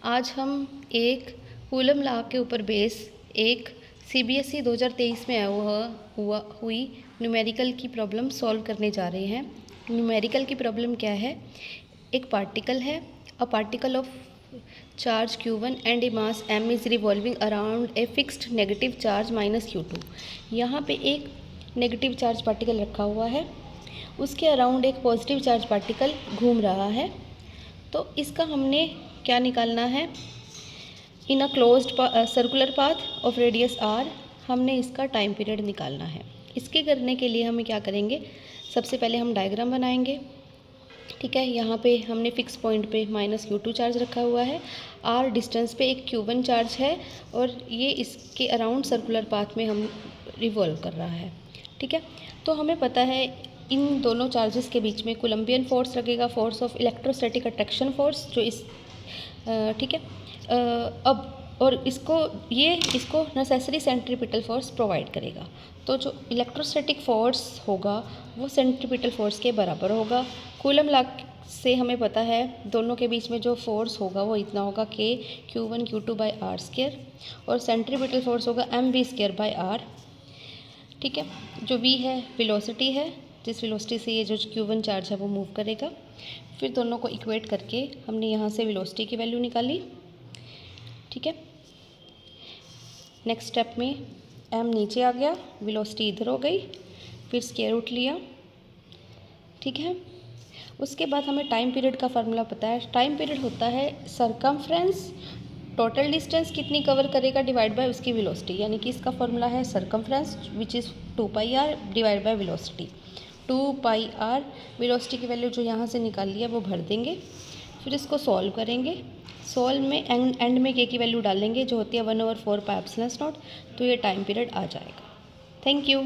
आज हम एक कूलम लॉ के ऊपर बेस एक सीबीएसई 2023 में हुई न्यूमेरिकल की प्रॉब्लम सॉल्व करने जा रहे हैं। न्यूमेरिकल की प्रॉब्लम क्या है? एक पार्टिकल है, a particle of charge q1 and A mass m is revolving around a fixed negative charge minus q2। यहाँ पे एक नेगेटिव चार्ज पार्टिकल रखा हुआ है, उसके अराउंड एक पॉजिटिव चार्ज पार्टिकल घूम रहा है। तो इसका हमने क्या निकालना है? In a closed circular path of radius r हमने इसका टाइम पीरियड निकालना है। इसके करने के लिए हमें क्या करेंगे? सबसे पहले हम डायग्राम बनाएंगे। ठीक है, यहाँ पे हमने फिक्स पॉइंट पे माइनस q2 चार्ज रखा हुआ है, r डिस्टेंस पे एक q1 चार्ज है और ये इसके अराउंड सर्कुलर पाथ में हम रिवॉल्व कर रहा है। ठीक है, तो हमें पता है इन दोनों चार्जेस के बीच में कोलम्बियन फोर्स लगेगा, force of electrostatic attraction force, जो इस ठीक है अब और इसको नेसेसरी सेंट्रीपिटल फोर्स प्रोवाइड करेगा। तो जो इलेक्ट्रोस्टैटिक फोर्स होगा वो सेंट्रीपिटल फोर्स के बराबर होगा। कूलम लॉ से हमें पता है दोनों के बीच में जो फोर्स होगा वो इतना होगा k q1 q2 by R square, और सेंट्रीपिटल फोर्स होगा mv स्क्वायर बाई आर। ठीक है, जो v है वेलोसिटी है, जिस वेलोसिटी से ये जो q1 चार्ज है वो मूव करेगा। फिर दोनों को इक्वेट करके हमने यहाँ से वेलोसिटी की वैल्यू निकाली। ठीक है, नेक्स्ट स्टेप में m नीचे आ गया, वेलोसिटी इधर हो गई, फिर स्क्वायर रूट लिया। ठीक है, उसके बाद हमें टाइम पीरियड का फार्मूला पता है। टाइम पीरियड होता है सरकमफ्रेंस, टोटल डिस्टेंस कितनी कवर करेगा डिवाइड बाय उसकी वेलोसिटी, यानी कि इसका फार्मूला है circumference which is 2πr divide by velocity. 2πr velocity की वैल्यू जो यहाँ से निकाल लिया वो भर देंगे, फिर इसको सॉल्व करेंगे। सॉल्व में एंड में k की वैल्यू डालेंगे जो होती है 1/4 पाई एप्सिलॉन नॉट, तो ये टाइम पीरियड आ जाएगा। Thank you.